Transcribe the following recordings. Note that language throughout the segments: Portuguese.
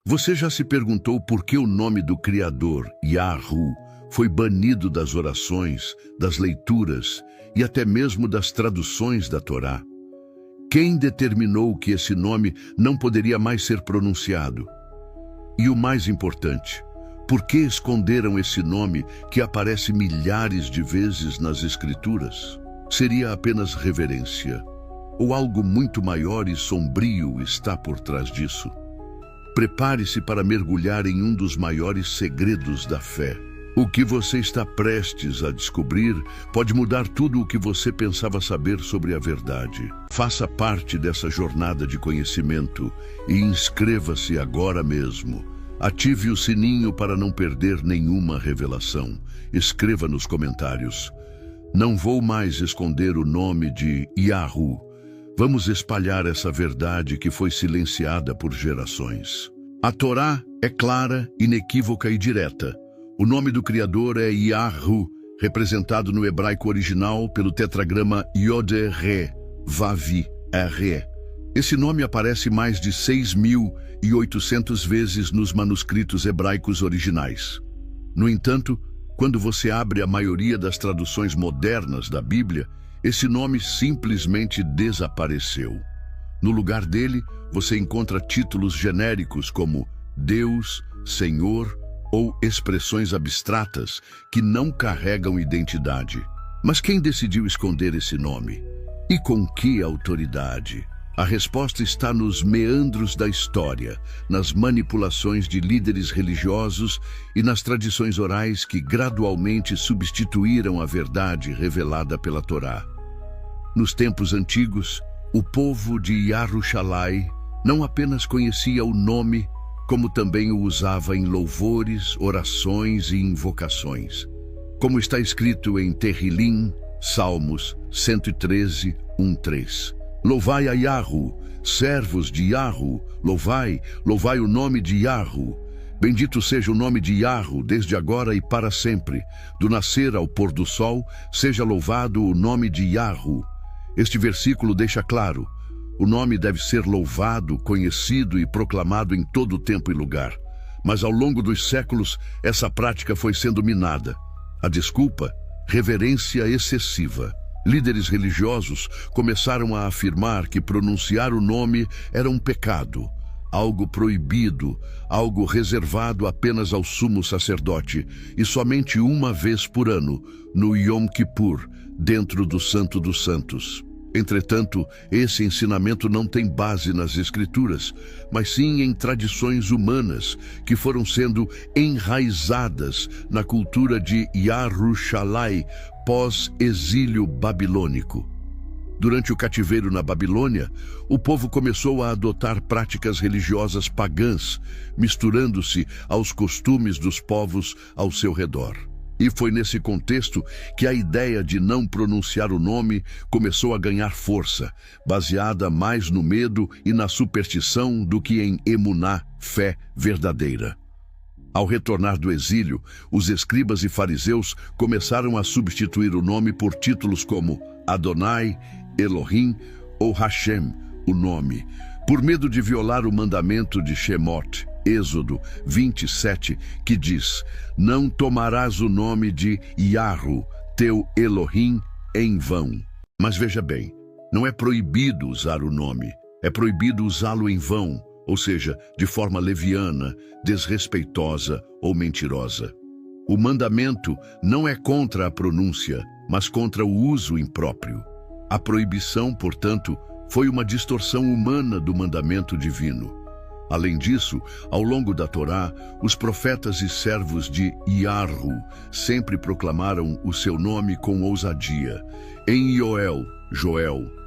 Você já se perguntou por que o nome do Criador, Yahu, foi banido das orações, das leituras e até mesmo das traduções da Torá? Quem determinou que esse nome não poderia mais ser pronunciado? E o mais importante, por que esconderam esse nome que aparece milhares de vezes nas Escrituras? Seria apenas reverência? Ou algo muito maior e sombrio está por trás disso? Prepare-se para mergulhar em um dos maiores segredos da fé. O que você está prestes a descobrir pode mudar tudo o que você pensava saber sobre a verdade. Faça parte dessa jornada de conhecimento e inscreva-se agora mesmo. Ative o sininho para não perder nenhuma revelação. Escreva nos comentários: não vou mais esconder o nome de Yahu. Vamos espalhar essa verdade que foi silenciada por gerações. A Torá é clara, inequívoca e direta. O nome do Criador é Yahu, representado no hebraico original pelo tetragrama Yod-Re, Vav-Re. Esse nome aparece mais de 6.800 vezes nos manuscritos hebraicos originais. No entanto, quando você abre a maioria das traduções modernas da Bíblia, esse nome simplesmente desapareceu. No lugar dele, você encontra títulos genéricos como Deus, Senhor ou expressões abstratas que não carregam identidade. Mas quem decidiu esconder esse nome? E com que autoridade? A resposta está nos meandros da história, nas manipulações de líderes religiosos e nas tradições orais que gradualmente substituíram a verdade revelada pela Torá. Nos tempos antigos, o povo de Yarushalai não apenas conhecia o nome, como também o usava em louvores, orações e invocações. Como está escrito em Terrilim, Salmos 113, 1-3. Louvai a Yahu, servos de Yahu, louvai o nome de Yahu. Bendito seja o nome de Yahu desde agora e para sempre. Do nascer ao pôr do sol, seja louvado o nome de Yahu. Este versículo deixa claro: o nome deve ser louvado, conhecido e proclamado em todo tempo e lugar. Mas ao longo dos séculos, essa prática foi sendo minada. A desculpa? Reverência excessiva. Líderes religiosos começaram a afirmar que pronunciar o nome era um pecado, algo proibido, algo reservado apenas ao sumo sacerdote e somente uma vez por ano, no Yom Kippur, dentro do Santo dos Santos. Entretanto, esse ensinamento não tem base nas Escrituras, mas sim em tradições humanas que foram sendo enraizadas na cultura de Yarushalai pós-exílio babilônico. Durante o cativeiro na Babilônia, o povo começou a adotar práticas religiosas pagãs, misturando-se aos costumes dos povos ao seu redor. E foi nesse contexto que a ideia de não pronunciar o nome começou a ganhar força, baseada mais no medo e na superstição do que em emuná, fé verdadeira. Ao retornar do exílio, os escribas e fariseus começaram a substituir o nome por títulos como Adonai, Elohim ou Hashem, o nome, por medo de violar o mandamento de Shemot, Êxodo 27, que diz: não tomarás o nome de Yahu, teu Elohim, em vão. Mas veja bem, não é proibido usar o nome, é proibido usá-lo em vão, ou seja, de forma leviana, desrespeitosa ou mentirosa. O mandamento não é contra a pronúncia, mas contra o uso impróprio. A proibição, portanto, foi uma distorção humana do mandamento divino. Além disso, ao longo da Torá, os profetas e servos de Yahu sempre proclamaram o seu nome com ousadia. Em Joel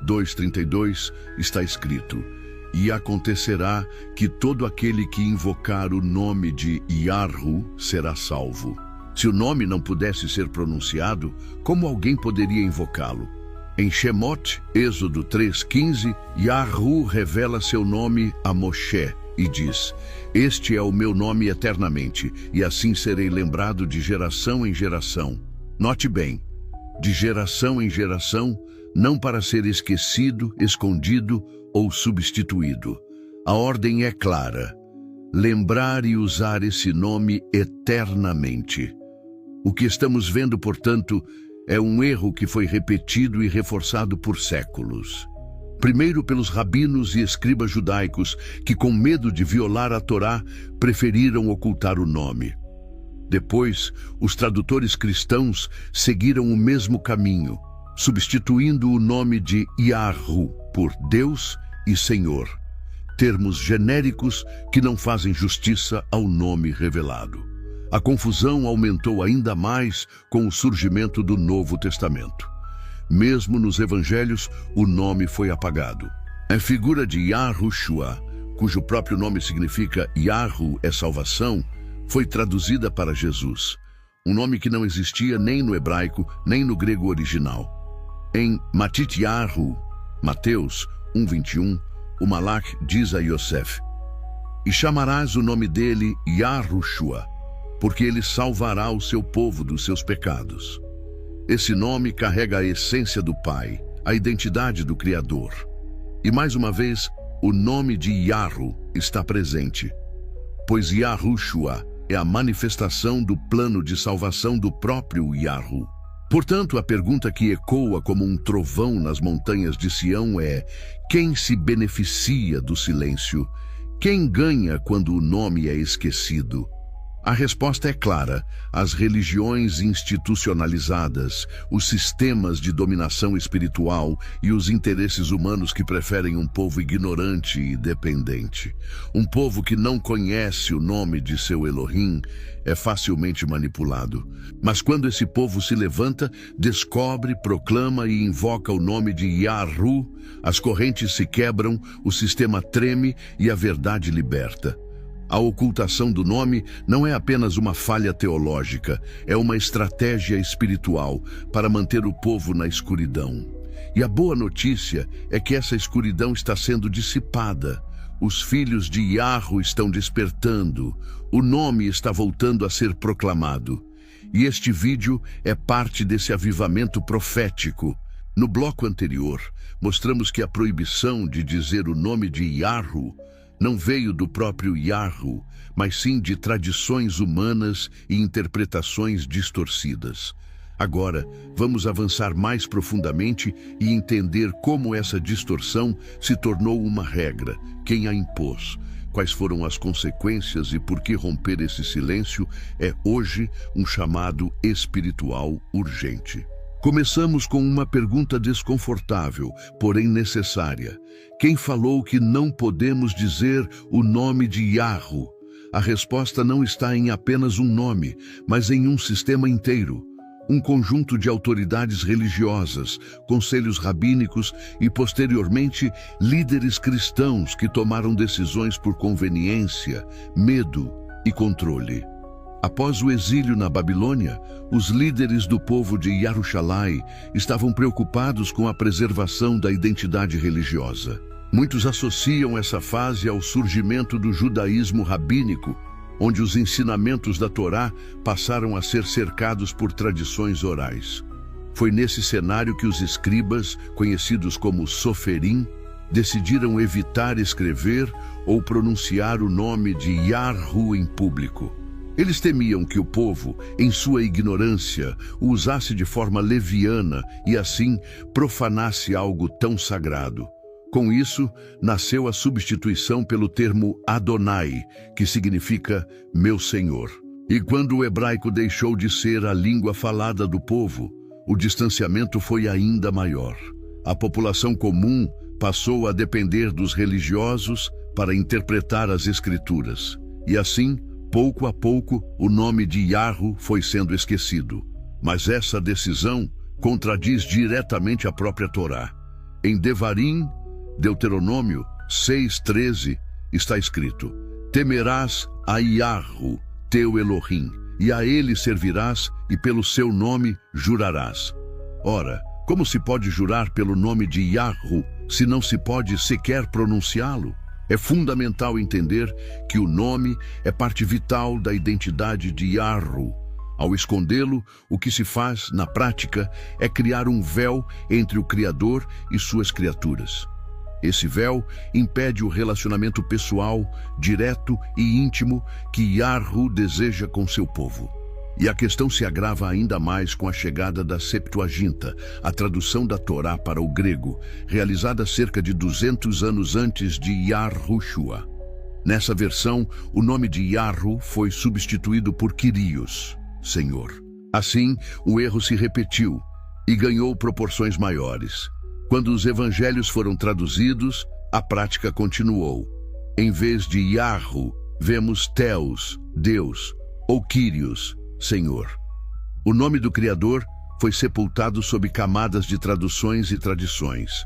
2:32 está escrito: e acontecerá que todo aquele que invocar o nome de Yahu será salvo. Se o nome não pudesse ser pronunciado, como alguém poderia invocá-lo? Em Shemot, Êxodo 3:15, Yahu revela seu nome a Moshe e diz: este é o meu nome eternamente, e assim serei lembrado de geração em geração. Note bem, de geração em geração, não para ser esquecido, escondido ou substituído. A ordem é clara: lembrar e usar esse nome eternamente. O que estamos vendo, portanto, é um erro que foi repetido e reforçado por séculos. Primeiro pelos rabinos e escribas judaicos, que com medo de violar a Torá, preferiram ocultar o nome. Depois, os tradutores cristãos seguiram o mesmo caminho, substituindo o nome de Yahru por Deus e Senhor, termos genéricos que não fazem justiça ao nome revelado. A confusão aumentou ainda mais com o surgimento do Novo Testamento. Mesmo nos evangelhos, o nome foi apagado. A figura de Yahushua, cujo próprio nome significa Yahu é salvação, foi traduzida para Jesus, um nome que não existia nem no hebraico, nem no grego original. Em Matityahu, Mateus 1:21, o Malach diz a Yosef: "E chamarás o nome dele Yahushua, porque ele salvará o seu povo dos seus pecados." Esse nome carrega a essência do Pai, a identidade do Criador. E mais uma vez, o nome de Yahu está presente, pois Yahushua é a manifestação do plano de salvação do próprio Yahu. Portanto, a pergunta que ecoa como um trovão nas montanhas de Sião é: quem se beneficia do silêncio? Quem ganha quando o nome é esquecido? A resposta é clara: as religiões institucionalizadas, os sistemas de dominação espiritual e os interesses humanos que preferem um povo ignorante e dependente. Um povo que não conhece o nome de seu Elohim é facilmente manipulado. Mas quando esse povo se levanta, descobre, proclama e invoca o nome de Yahu, as correntes se quebram, o sistema treme e a verdade liberta. A ocultação do nome não é apenas uma falha teológica, é uma estratégia espiritual para manter o povo na escuridão. E a boa notícia é que essa escuridão está sendo dissipada. Os filhos de Yahu estão despertando, o nome está voltando a ser proclamado. E este vídeo é parte desse avivamento profético. No bloco anterior, mostramos que a proibição de dizer o nome de Yahu não veio do próprio Yahu, mas sim de tradições humanas e interpretações distorcidas. Agora, vamos avançar mais profundamente e entender como essa distorção se tornou uma regra, quem a impôs, quais foram as consequências e por que romper esse silêncio é hoje um chamado espiritual urgente. Começamos com uma pergunta desconfortável, porém necessária. Quem falou que não podemos dizer o nome de Yahu? A resposta não está em apenas um nome, mas em um sistema inteiro. Um conjunto de autoridades religiosas, conselhos rabínicos e, posteriormente, líderes cristãos que tomaram decisões por conveniência, medo e controle. Após o exílio na Babilônia, os líderes do povo de Jerusalém estavam preocupados com a preservação da identidade religiosa. Muitos associam essa fase ao surgimento do judaísmo rabínico, onde os ensinamentos da Torá passaram a ser cercados por tradições orais. Foi nesse cenário que os escribas, conhecidos como soferim, decidiram evitar escrever ou pronunciar o nome de Yahu em público. Eles temiam que o povo, em sua ignorância, o usasse de forma leviana e assim profanasse algo tão sagrado. Com isso, nasceu a substituição pelo termo Adonai, que significa meu Senhor. E quando o hebraico deixou de ser a língua falada do povo, o distanciamento foi ainda maior. A população comum passou a depender dos religiosos para interpretar as escrituras. E assim, pouco a pouco, o nome de Yahu foi sendo esquecido. Mas essa decisão contradiz diretamente a própria Torá. Em Devarim, Deuteronômio 6:13, está escrito: temerás a Yahu, teu Elohim, e a ele servirás, e pelo seu nome jurarás. Ora, como se pode jurar pelo nome de Yahu, se não se pode sequer pronunciá-lo? É fundamental entender que o nome é parte vital da identidade de Yahu. Ao escondê-lo, o que se faz, na prática, é criar um véu entre o Criador e suas criaturas. Esse véu impede o relacionamento pessoal, direto e íntimo que Yahru deseja com seu povo. E a questão se agrava ainda mais com a chegada da Septuaginta, a tradução da Torá para o grego, realizada cerca de 200 anos antes de Yahushua. Nessa versão, o nome de Yahru foi substituído por Kyrios, Senhor. Assim, o erro se repetiu e ganhou proporções maiores. Quando os evangelhos foram traduzidos, a prática continuou. Em vez de Yahru, vemos Theos, Deus, ou Kyrios, Senhor. O nome do Criador foi sepultado sob camadas de traduções e tradições.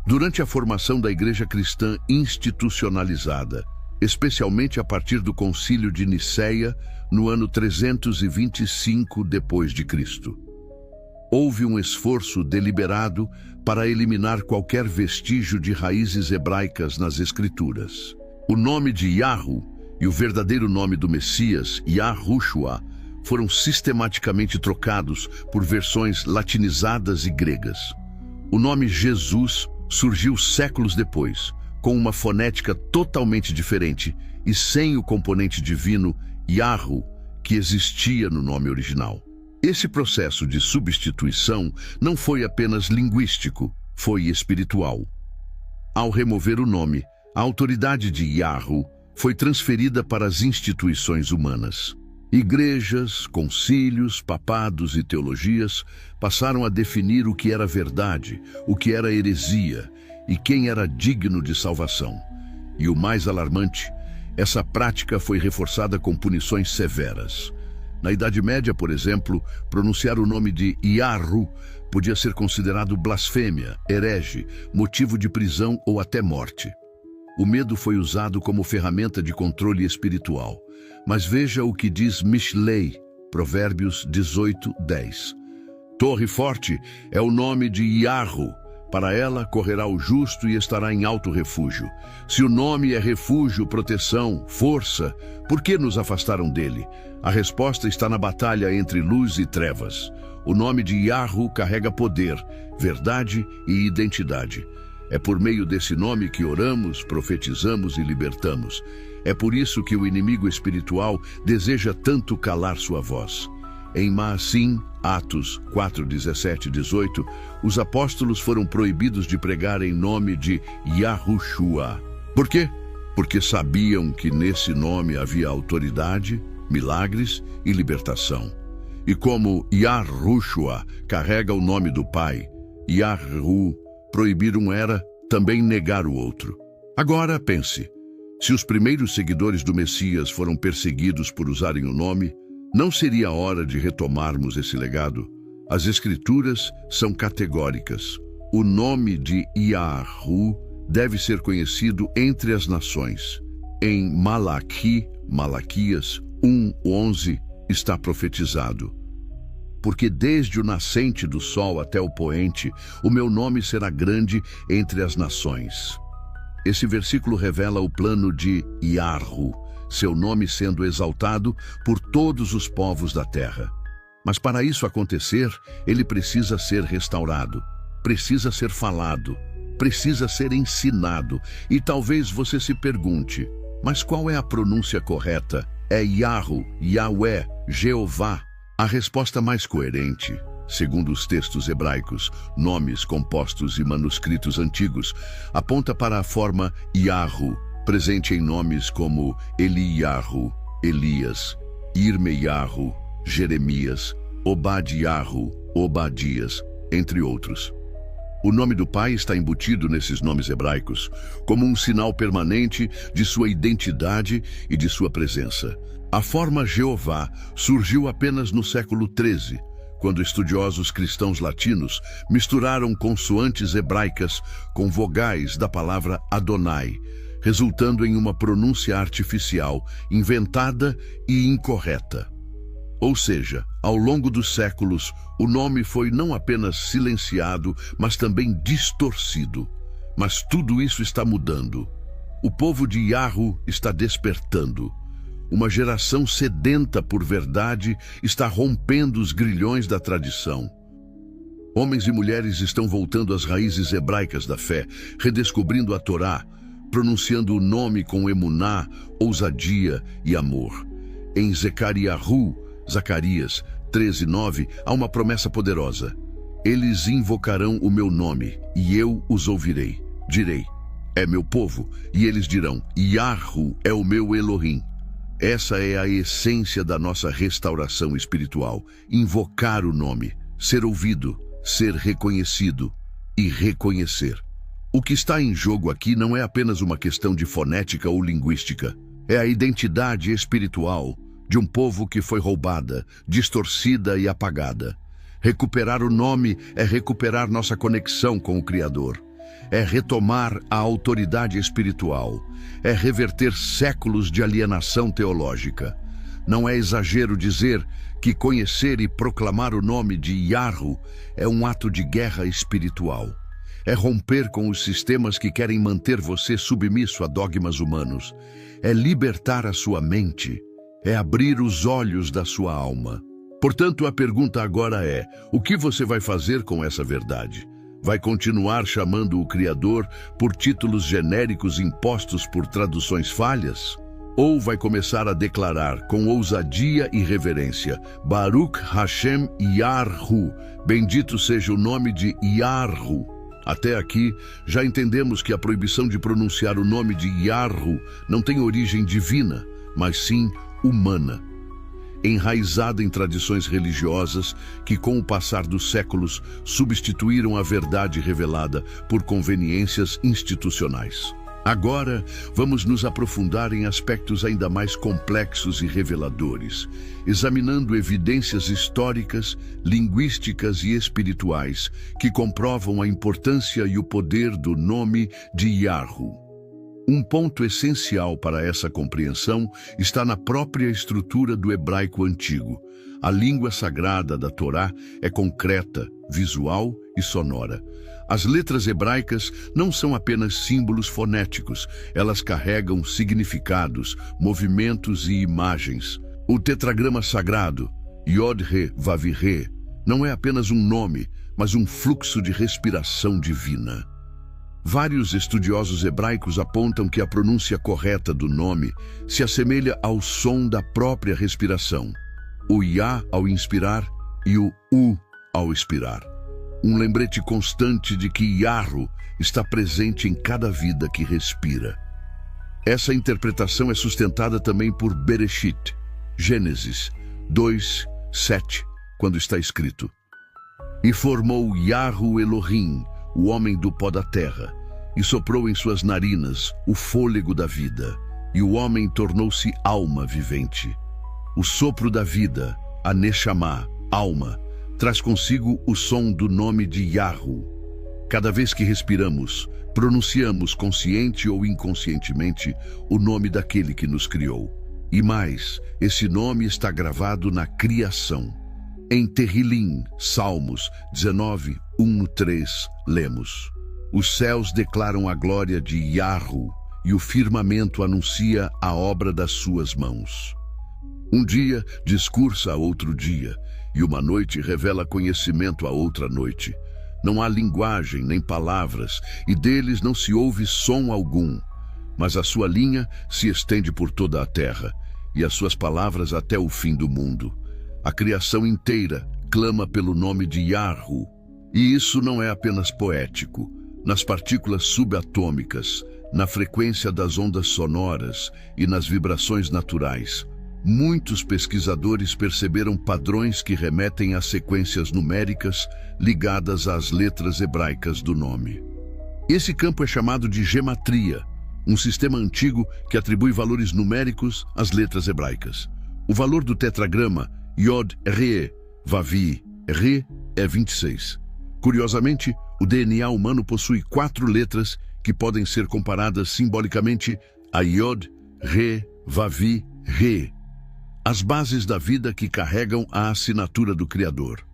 Durante a formação da Igreja Cristã institucionalizada, especialmente a partir do Concílio de Niceia, no ano 325 d.C., houve um esforço deliberado para eliminar qualquer vestígio de raízes hebraicas nas Escrituras. O nome de Yahru e o verdadeiro nome do Messias, Yahushua, foram sistematicamente trocados por versões latinizadas e gregas. O nome Jesus surgiu séculos depois, com uma fonética totalmente diferente e sem o componente divino Yahru que existia no nome original. Esse processo de substituição não foi apenas linguístico, foi espiritual. Ao remover o nome, a autoridade de Yahru foi transferida para as instituições humanas. Igrejas, concílios, papados e teologias passaram a definir o que era verdade, o que era heresia e quem era digno de salvação. E o mais alarmante, essa prática foi reforçada com punições severas. Na Idade Média, por exemplo, pronunciar o nome de Yahru podia ser considerado blasfêmia, herege, motivo de prisão ou até morte. O medo foi usado como ferramenta de controle espiritual. Mas veja o que diz Mishlei, Provérbios 18:10. Torre forte é o nome de Yahru. Para ela correrá o justo e estará em alto refúgio. Se o nome é refúgio, proteção, força, por que nos afastaram dele? A resposta está na batalha entre luz e trevas. O nome de Yahru carrega poder, verdade e identidade. É por meio desse nome que oramos, profetizamos e libertamos. É por isso que o inimigo espiritual deseja tanto calar sua voz. Em Maasim, Atos 4, 17 e 18, os apóstolos foram proibidos de pregar em nome de Yahushua. Por quê? Porque sabiam que nesse nome havia autoridade, milagres e libertação. E como Yahushua carrega o nome do Pai, Yahru, proibir um era também negar o outro. Agora pense, se os primeiros seguidores do Messias foram perseguidos por usarem o nome, não seria a hora de retomarmos esse legado? As Escrituras são categóricas. O nome de Yahru deve ser conhecido entre as nações. Em Malaquias 1:11 está profetizado: porque desde o nascente do sol até o poente, o meu nome será grande entre as nações. Esse versículo revela o plano de Yahru, seu nome sendo exaltado por todos os povos da terra. Mas para isso acontecer, ele precisa ser restaurado, precisa ser falado, precisa ser ensinado. E talvez você se pergunte, mas qual é a pronúncia correta? É Yahru, Yahweh, Jeová? A resposta mais coerente, segundo os textos hebraicos, nomes compostos e manuscritos antigos, aponta para a forma Yahru, presente em nomes como Eliyahu, Elias, Irmeiahu, Jeremias, Obadiahu, Obadias, entre outros. O nome do Pai está embutido nesses nomes hebraicos, como um sinal permanente de sua identidade e de sua presença. A forma Jeová surgiu apenas no século XIII, quando estudiosos cristãos latinos misturaram consoantes hebraicas com vogais da palavra Adonai, resultando em uma pronúncia artificial, inventada e incorreta. Ou seja, ao longo dos séculos, o nome foi não apenas silenciado, mas também distorcido. Mas tudo isso está mudando. O povo de Yahru está despertando. Uma geração sedenta por verdade está rompendo os grilhões da tradição. Homens e mulheres estão voltando às raízes hebraicas da fé, redescobrindo a Torá, pronunciando o nome com emuná, ousadia e amor. Em Zacarias 13:9, há uma promessa poderosa. Eles invocarão o meu nome, e eu os ouvirei. Direi, é meu povo, e eles dirão, Yahu é o meu Elohim. Essa é a essência da nossa restauração espiritual. Invocar o nome, ser ouvido, ser reconhecido e reconhecer. O que está em jogo aqui não é apenas uma questão de fonética ou linguística. É a identidade espiritual de um povo que foi roubada, distorcida e apagada. Recuperar o nome é recuperar nossa conexão com o Criador. É retomar a autoridade espiritual. É reverter séculos de alienação teológica. Não é exagero dizer que conhecer e proclamar o nome de Yahu é um ato de guerra espiritual. É romper com os sistemas que querem manter você submisso a dogmas humanos. É libertar a sua mente. É abrir os olhos da sua alma. Portanto, a pergunta agora é: o que você vai fazer com essa verdade? Vai continuar chamando o Criador por títulos genéricos impostos por traduções falhas? Ou vai começar a declarar com ousadia e reverência, Baruch Hashem Yahu, bendito seja o nome de Yahu. Até aqui, já entendemos que a proibição de pronunciar o nome de Yahu não tem origem divina, mas sim humana. Enraizada em tradições religiosas que, com o passar dos séculos, substituíram a verdade revelada por conveniências institucionais. Agora, vamos nos aprofundar em aspectos ainda mais complexos e reveladores, examinando evidências históricas, linguísticas e espirituais que comprovam a importância e o poder do nome de Yahu. Um ponto essencial para essa compreensão está na própria estrutura do hebraico antigo. A língua sagrada da Torá é concreta, visual e sonora. As letras hebraicas não são apenas símbolos fonéticos, elas carregam significados, movimentos e imagens. O tetragrama sagrado, Yod-He-Vav-He, não é apenas um nome, mas um fluxo de respiração divina. Vários estudiosos hebraicos apontam que a pronúncia correta do nome se assemelha ao som da própria respiração. O Yah ao inspirar e o U ao expirar. Um lembrete constante de que Yahu está presente em cada vida que respira. Essa interpretação é sustentada também por Bereshit, Gênesis 2:7, quando está escrito: E formou Yahu Elohim, o homem do pó da terra, e soprou em suas narinas o fôlego da vida, e o homem tornou-se alma vivente. O sopro da vida, a Neshama, alma, traz consigo o som do nome de Yahu. Cada vez que respiramos, pronunciamos consciente ou inconscientemente o nome daquele que nos criou. E mais, esse nome está gravado na criação. Em Terrilim, Salmos 19:1-3, lemos: Os céus declaram a glória de Yahu, e o firmamento anuncia a obra das suas mãos. Um dia discursa a outro dia, e uma noite revela conhecimento a outra noite. Não há linguagem nem palavras, e deles não se ouve som algum. Mas a sua linha se estende por toda a terra, e as suas palavras até o fim do mundo. A criação inteira clama pelo nome de Yahu. E isso não é apenas poético. Nas partículas subatômicas, na frequência das ondas sonoras e nas vibrações naturais, muitos pesquisadores perceberam padrões que remetem a sequências numéricas ligadas às letras hebraicas do nome. Esse campo é chamado de gematria, um sistema antigo que atribui valores numéricos às letras hebraicas. O valor do tetragrama Yod-He-Vav-He é 26. Curiosamente, o DNA humano possui 4 letras que podem ser comparadas simbolicamente a Yod-He-Vav-He, as bases da vida que carregam a assinatura do Criador.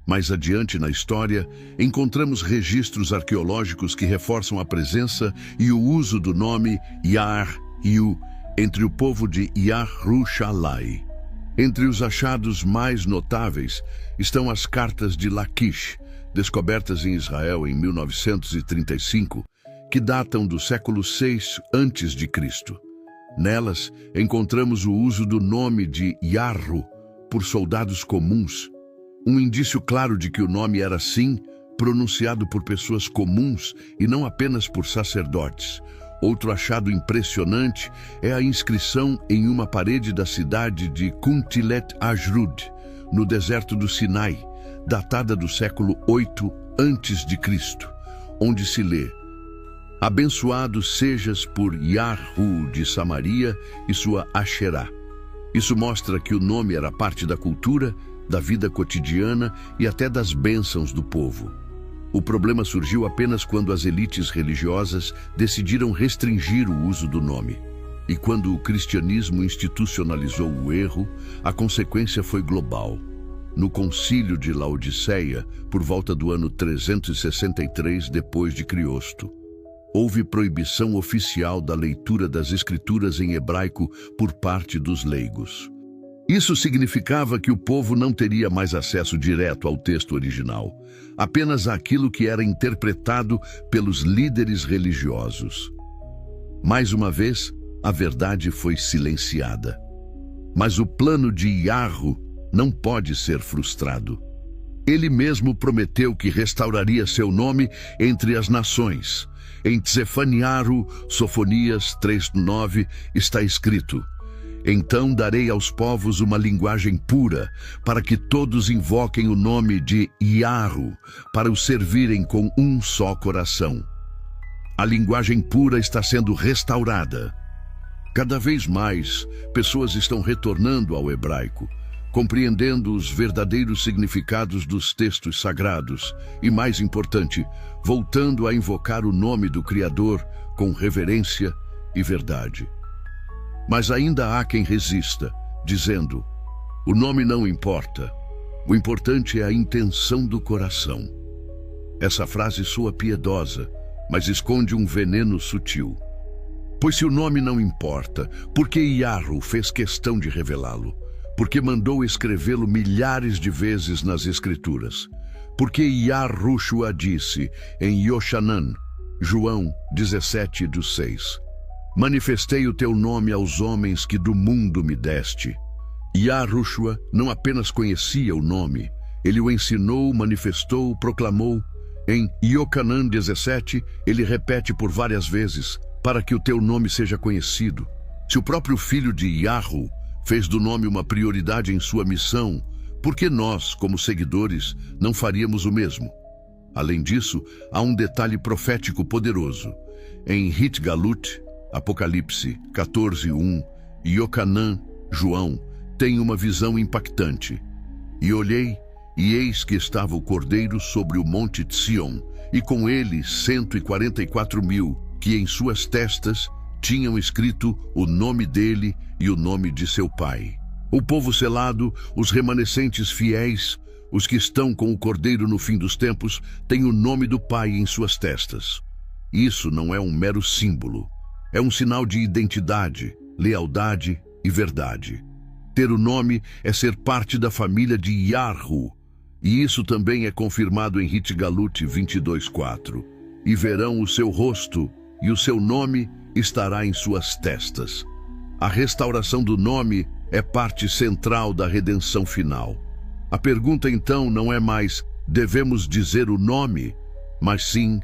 Mais adiante na história, encontramos registros arqueológicos que reforçam a presença e o uso do nome Yahu entre o povo de Yarushalai. Entre os achados mais notáveis estão as cartas de Laquish, descobertas em Israel em 1935, que datam do século VI a.C. Nelas, encontramos o uso do nome de Yarru por soldados comuns, um indício claro de que o nome era, sim, pronunciado por pessoas comuns e não apenas por sacerdotes. Outro achado impressionante é a inscrição em uma parede da cidade de Kuntilet Ajrud, no deserto do Sinai, datada do século VIII a.C., onde se lê: "Abençoado sejas por Yarru de Samaria e sua Asherá." Isso mostra que o nome era parte da cultura, da vida cotidiana e até das bênçãos do povo. O problema surgiu apenas quando as elites religiosas decidiram restringir o uso do nome. E quando o cristianismo institucionalizou o erro, a consequência foi global. No Concílio de Laodiceia, por volta do ano 363 depois de Cristo, houve proibição oficial da leitura das escrituras em hebraico por parte dos leigos. Isso significava que o povo não teria mais acesso direto ao texto original, apenas àquilo que era interpretado pelos líderes religiosos. Mais uma vez, a verdade foi silenciada. Mas o plano de Yarru não pode ser frustrado. Ele mesmo prometeu que restauraria seu nome entre as nações. Em Tsefaniaru, Sofonias 3:9, está escrito: "Então darei aos povos uma linguagem pura, para que todos invoquem o nome de Yarru, para o servirem com um só coração." A linguagem pura está sendo restaurada. Cada vez mais, pessoas estão retornando ao hebraico, compreendendo os verdadeiros significados dos textos sagrados e, mais importante, voltando a invocar o nome do Criador com reverência e verdade. Mas ainda há quem resista, dizendo: "O nome não importa, o importante é a intenção do coração." Essa frase soa piedosa, mas esconde um veneno sutil. Pois se o nome não importa, por que Yarru fez questão de revelá-lo? Porque mandou escrevê-lo milhares de vezes nas Escrituras? Porque Yahushua disse em Yoshanan, João 17:6, "Manifestei o teu nome aos homens que do mundo me deste." Yahushua não apenas conhecia o nome, ele o ensinou, manifestou, proclamou. Em Yohanan 17, ele repete por várias vezes: "Para que o teu nome seja conhecido." Se o próprio filho de Yarru fez do nome uma prioridade em sua missão, por que nós, como seguidores, não faríamos o mesmo? Além disso, há um detalhe profético poderoso. Em Hitgalut, Apocalipse 14:1, Yohanan, João, tem uma visão impactante. "E olhei, e eis que estava o Cordeiro sobre o monte de Sião, e com ele 144.000, que em suas testas tinham escrito o nome dele e o nome de seu pai." O povo selado, os remanescentes fiéis, os que estão com o Cordeiro no fim dos tempos, têm o nome do Pai em suas testas. Isso não é um mero símbolo. É um sinal de identidade, lealdade e verdade. Ter o nome é ser parte da família de Yarru. E isso também é confirmado em Hitgalut 22:4. "E verão o seu rosto, e o seu nome estará em suas testas." A restauração do nome é parte central da redenção final. A pergunta então não é mais: devemos dizer o nome? Mas sim: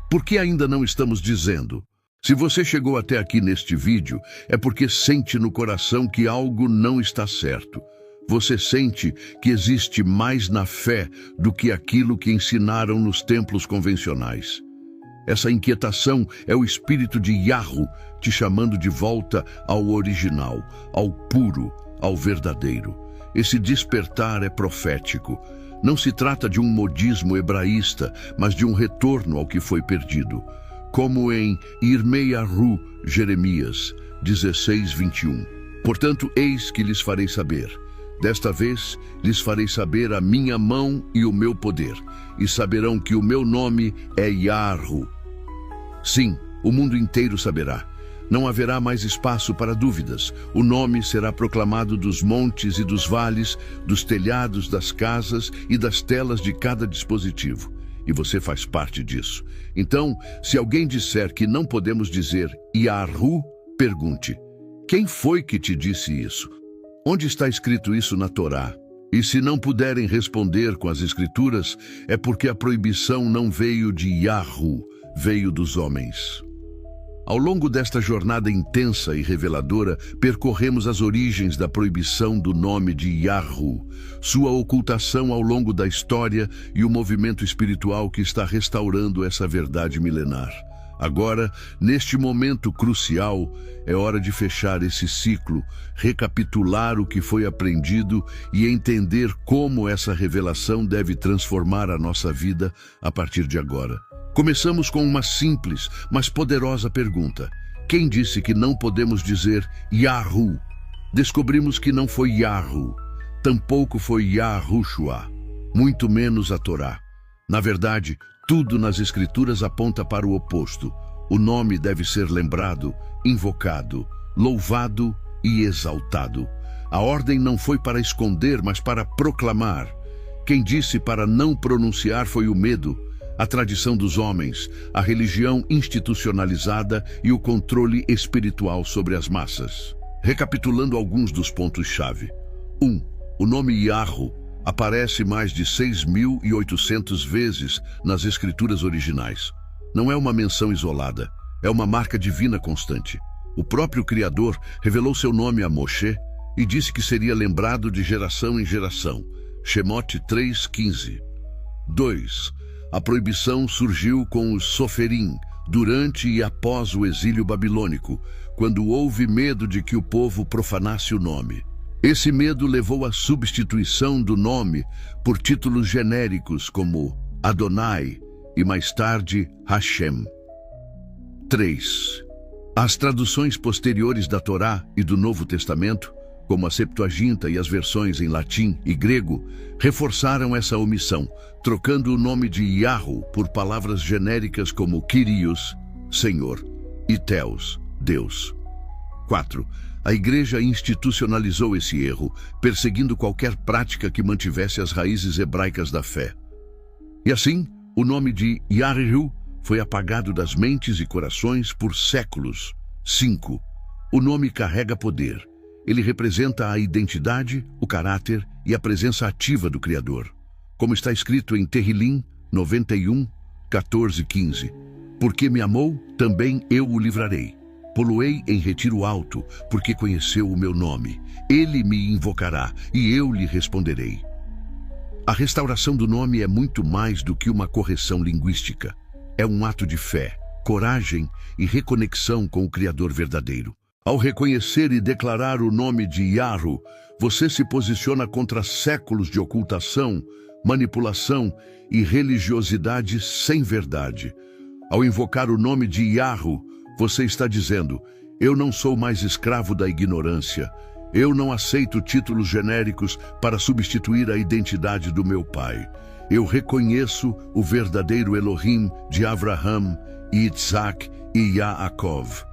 por que ainda não estamos dizendo? Se você chegou até aqui neste vídeo, é porque sente no coração que algo não está certo. Você sente que existe mais na fé do que aquilo que ensinaram nos templos convencionais. Essa inquietação é o espírito de Yarru te chamando de volta ao original, ao puro, ao verdadeiro. Esse despertar é profético. Não se trata de um modismo hebraísta, mas de um retorno ao que foi perdido. Como em Irmeiahu, Jeremias 16:21. "Portanto, eis que lhes farei saber. Desta vez lhes farei saber a minha mão e o meu poder, e saberão que o meu nome é Yarru." Sim, o mundo inteiro saberá. Não haverá mais espaço para dúvidas. O nome será proclamado dos montes e dos vales, dos telhados das casas e das telas de cada dispositivo. e você faz parte disso. Então, se alguém disser que não podemos dizer Yahu, pergunte: quem foi que te disse isso? Onde está escrito isso na Torá? E se não puderem responder com as escrituras, é porque a proibição não veio de Yahu, veio dos homens. Ao longo desta jornada intensa e reveladora, percorremos as origens da proibição do nome de Yahu, sua ocultação ao longo da história e o movimento espiritual que está restaurando essa verdade milenar. Agora, neste momento crucial, é hora de fechar esse ciclo, recapitular o que foi aprendido e entender como essa revelação deve transformar a nossa vida a partir de agora. Começamos com uma simples, mas poderosa pergunta. Quem disse que não podemos dizer Yahu? Descobrimos que não foi Yahu, tampouco foi Yahushua, muito menos a Torá. Na verdade, tudo nas Escrituras aponta para o oposto. O nome deve ser lembrado, invocado, louvado e exaltado. A ordem não foi para esconder, mas para proclamar. Quem disse para não pronunciar foi o medo, a tradição dos homens, a religião institucionalizada e o controle espiritual sobre as massas. Recapitulando alguns dos pontos-chave. 1. O nome Yahu aparece mais de 6.800 vezes nas escrituras originais. Não é uma menção isolada, é uma marca divina constante. O próprio Criador revelou seu nome a Moshe e disse que seria lembrado de geração em geração. Shemot 3:15. 2. A proibição surgiu com os Soferim, durante e após o exílio babilônico, quando houve medo de que o povo profanasse o nome. Esse medo levou à substituição do nome por títulos genéricos como Adonai e mais tarde Hashem. 3. As traduções posteriores da Torá e do Novo Testamento, como a Septuaginta e as versões em latim e grego, reforçaram essa omissão, trocando o nome de Yahu por palavras genéricas como Kyrios, Senhor, e Theos, Deus. 4. A Igreja institucionalizou esse erro, perseguindo qualquer prática que mantivesse as raízes hebraicas da fé. E assim, o nome de Yahu foi apagado das mentes e corações por séculos. 5. O nome carrega poder. Ele representa a identidade, o caráter e a presença ativa do Criador. Como está escrito em Tehillim 91, 14 e 15. Porque me amou, também eu o livrarei. Poloei em retiro alto, porque conheceu o meu nome. Ele me invocará, e eu lhe responderei. A restauração do nome é muito mais do que uma correção linguística. É um ato de fé, coragem e reconexão com o Criador verdadeiro. Ao reconhecer e declarar o nome de Yahu, você se posiciona contra séculos de ocultação, manipulação e religiosidade sem verdade. Ao invocar o nome de Yahu, você está dizendo: eu não sou mais escravo da ignorância. Eu não aceito títulos genéricos para substituir a identidade do meu pai. Eu reconheço o verdadeiro Elohim de Avraham, Isaac e Yaakov.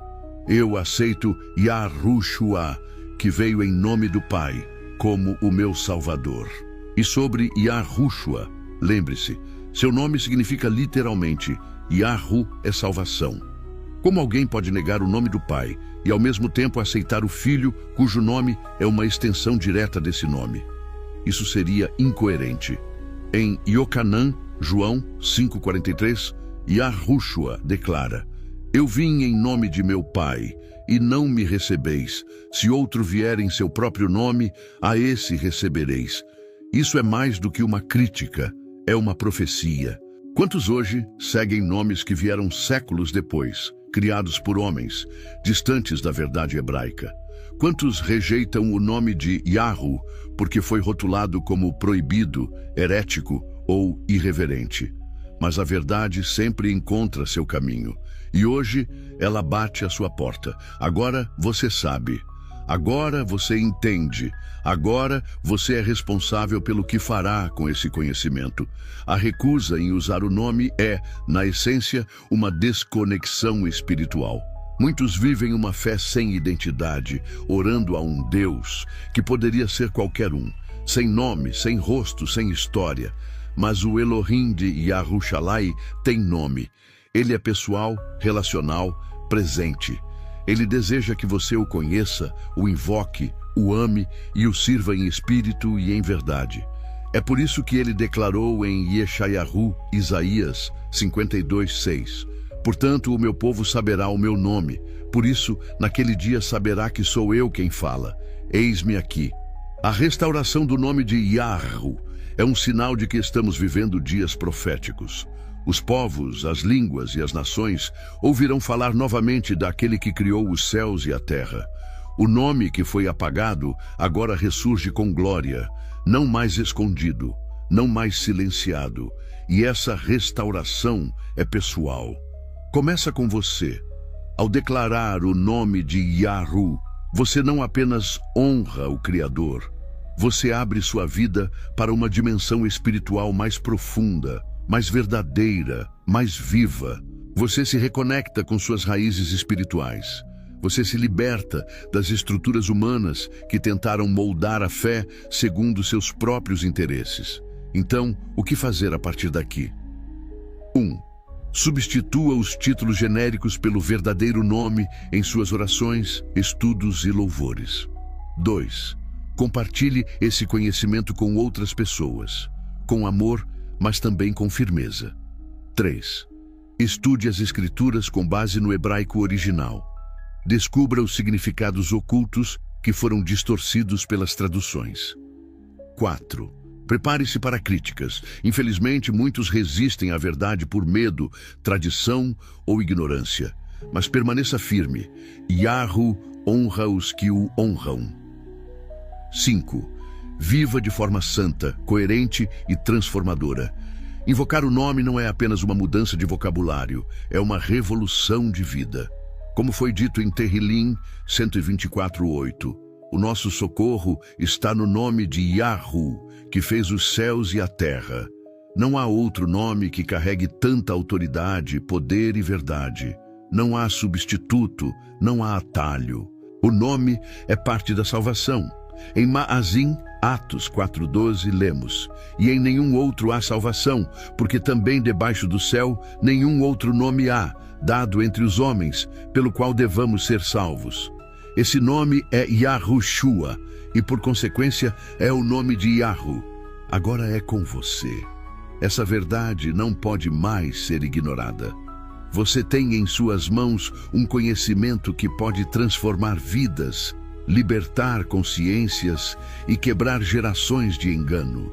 Eu aceito Yahushua, que veio em nome do Pai, como o meu Salvador. E sobre Yahushua, lembre-se, seu nome significa literalmente, Yahu é salvação. Como alguém pode negar o nome do Pai e ao mesmo tempo aceitar o Filho, cujo nome é uma extensão direta desse nome? Isso seria incoerente. Em Iocanã, João 5,43, Yahushua declara: eu vim em nome de meu Pai, e não me recebeis. Se outro vier em seu próprio nome, a esse recebereis. Isso é mais do que uma crítica, é uma profecia. Quantos hoje seguem nomes que vieram séculos depois, criados por homens, distantes da verdade hebraica? Quantos rejeitam o nome de Yahu porque foi rotulado como proibido, herético ou irreverente? Mas a verdade sempre encontra seu caminho. E hoje ela bate à sua porta. Agora você sabe. Agora você entende. Agora você é responsável pelo que fará com esse conhecimento. A recusa em usar o nome é, na essência, uma desconexão espiritual. Muitos vivem uma fé sem identidade, orando a um Deus que poderia ser qualquer um, sem nome, sem rosto, sem história. mas o Elohim de Yahushua tem nome. Ele é pessoal, relacional, presente. Ele deseja que você o conheça, o invoque, o ame e o sirva em espírito e em verdade. É por isso que ele declarou em Yeshayahu, Isaías 52:6. Portanto, o meu povo saberá o meu nome. Por isso, naquele dia saberá que sou eu quem fala. Eis-me aqui. A restauração do nome de Yahu é um sinal de que estamos vivendo dias proféticos. Os povos, as línguas e as nações ouvirão falar novamente daquele que criou os céus e a terra. O nome que foi apagado agora ressurge com glória, não mais escondido, não mais silenciado. E essa restauração é pessoal. Começa com você. Ao declarar o nome de Yahu, você não apenas honra o Criador, você abre sua vida para uma dimensão espiritual mais profunda, mais verdadeira, mais viva. Você se reconecta com suas raízes espirituais. Você se liberta das estruturas humanas que tentaram moldar a fé segundo seus próprios interesses. Então, o que fazer a partir daqui? 1. Substitua os títulos genéricos pelo verdadeiro nome em suas orações, estudos e louvores. 2. Compartilhe esse conhecimento com outras pessoas, com amor, mas também com firmeza. 3. Estude as Escrituras com base no hebraico original. Descubra os significados ocultos que foram distorcidos pelas traduções. 4. Prepare-se para críticas. Infelizmente, muitos resistem à verdade por medo, tradição ou ignorância. Mas permaneça firme. Yahu honra os que o honram. 5. Viva de forma santa, coerente e transformadora. Invocar o nome não é apenas uma mudança de vocabulário, é uma revolução de vida. Como foi dito em Tehillim 124:8, o nosso socorro está no nome de Yahu, que fez os céus e a terra. Não há outro nome que carregue tanta autoridade, poder e verdade. Não há substituto, não há atalho. O nome é parte da salvação. Em Maazim, Atos 4:12, lemos: E em nenhum outro há salvação, porque também debaixo do céu nenhum outro nome há, dado entre os homens, pelo qual devamos ser salvos. Esse nome é Yahushua, e por consequência é o nome de Yahu. Agora é com você. Essa verdade não pode mais ser ignorada. Você tem em suas mãos um conhecimento que pode transformar vidas, libertar consciências e quebrar gerações de engano.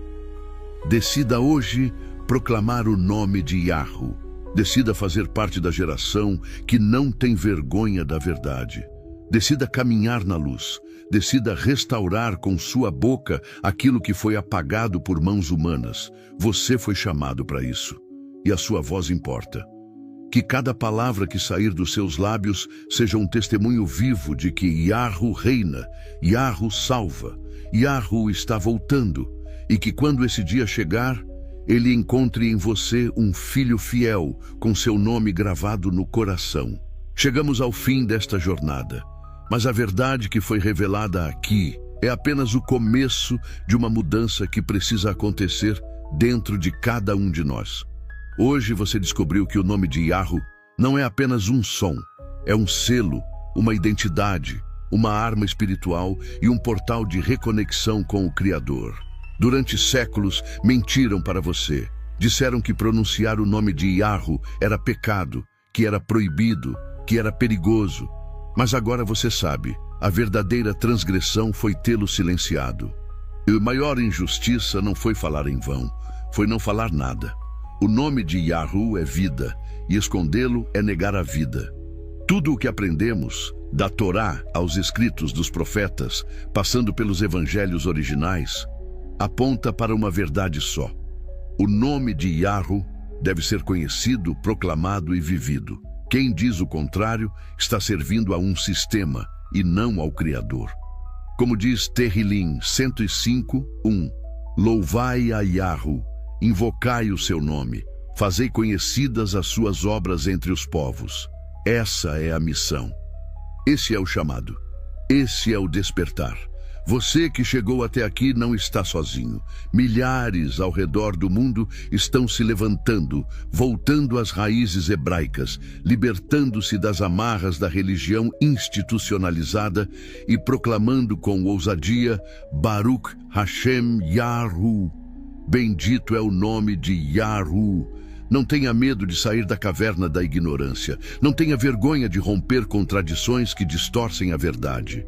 Decida hoje proclamar o nome de Yahu. Decida fazer parte da geração que não tem vergonha da verdade. Decida caminhar na luz. Decida restaurar com sua boca aquilo que foi apagado por mãos humanas. Você foi chamado para isso. E a sua voz importa. Que cada palavra que sair dos seus lábios seja um testemunho vivo de que Yahu reina, Yahu salva, Yahu está voltando, e que quando esse dia chegar, ele encontre em você um filho fiel, com seu nome gravado no coração. Chegamos ao fim desta jornada, mas a verdade que foi revelada aqui é apenas o começo de uma mudança que precisa acontecer dentro de cada um de nós. Hoje você descobriu que o nome de Yahu não é apenas um som, é um selo, uma identidade, uma arma espiritual e um portal de reconexão com o Criador. Durante séculos, mentiram para você. Disseram que pronunciar o nome de Yahu era pecado, que era proibido, que era perigoso. Mas agora você sabe, a verdadeira transgressão foi tê-lo silenciado. E a maior injustiça não foi falar em vão, foi não falar nada. O nome de Yahu é vida, e escondê-lo é negar a vida. Tudo o que aprendemos, da Torá aos escritos dos profetas, passando pelos evangelhos originais, aponta para uma verdade só. O nome de Yahu deve ser conhecido, proclamado e vivido. Quem diz o contrário está servindo a um sistema e não ao Criador. Como diz Tehillim 105:1, louvai a Yahu, invocai o seu nome, fazei conhecidas as suas obras entre os povos. Essa é a missão. Esse é o chamado. Esse é o despertar. Você que chegou até aqui não está sozinho. Milhares ao redor do mundo estão se levantando, voltando às raízes hebraicas, libertando-se das amarras da religião institucionalizada e proclamando com ousadia Baruch Hashem Yahu. Bendito é o nome de Yahu. Não tenha medo de sair da caverna da ignorância. Não tenha vergonha de romper com tradições que distorcem a verdade.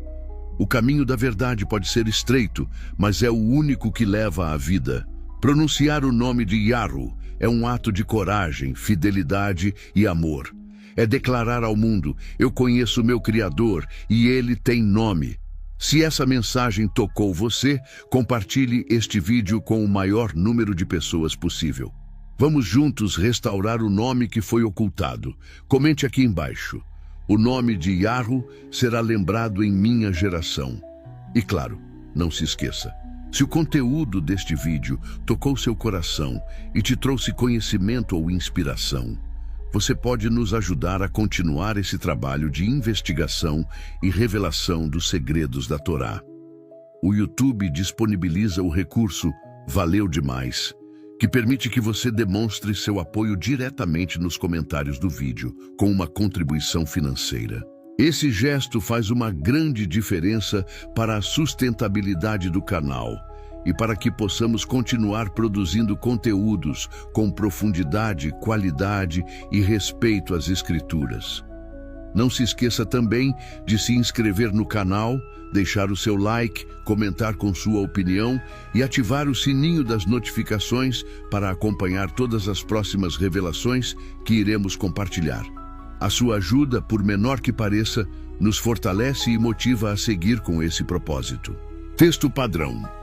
O caminho da verdade pode ser estreito, mas é o único que leva à vida. Pronunciar o nome de Yahu é um ato de coragem, fidelidade e amor. É declarar ao mundo: eu conheço o meu Criador e ele tem nome. Se essa mensagem tocou você, compartilhe este vídeo com o maior número de pessoas possível. Vamos juntos restaurar o nome que foi ocultado. Comente aqui embaixo. O nome de Yahu será lembrado em minha geração. E claro, não se esqueça, se o conteúdo deste vídeo tocou seu coração e te trouxe conhecimento ou inspiração, você pode nos ajudar a continuar esse trabalho de investigação e revelação dos segredos da Torá. O YouTube disponibiliza o recurso Valeu Demais, que permite que você demonstre seu apoio diretamente nos comentários do vídeo, com uma contribuição financeira. Esse gesto faz uma grande diferença para a sustentabilidade do canal e para que possamos continuar produzindo conteúdos com profundidade, qualidade e respeito às Escrituras. Não se esqueça também de se inscrever no canal, deixar o seu like, comentar com sua opinião e ativar o sininho das notificações para acompanhar todas as próximas revelações que iremos compartilhar. A sua ajuda, por menor que pareça, nos fortalece e motiva a seguir com esse propósito. Texto padrão.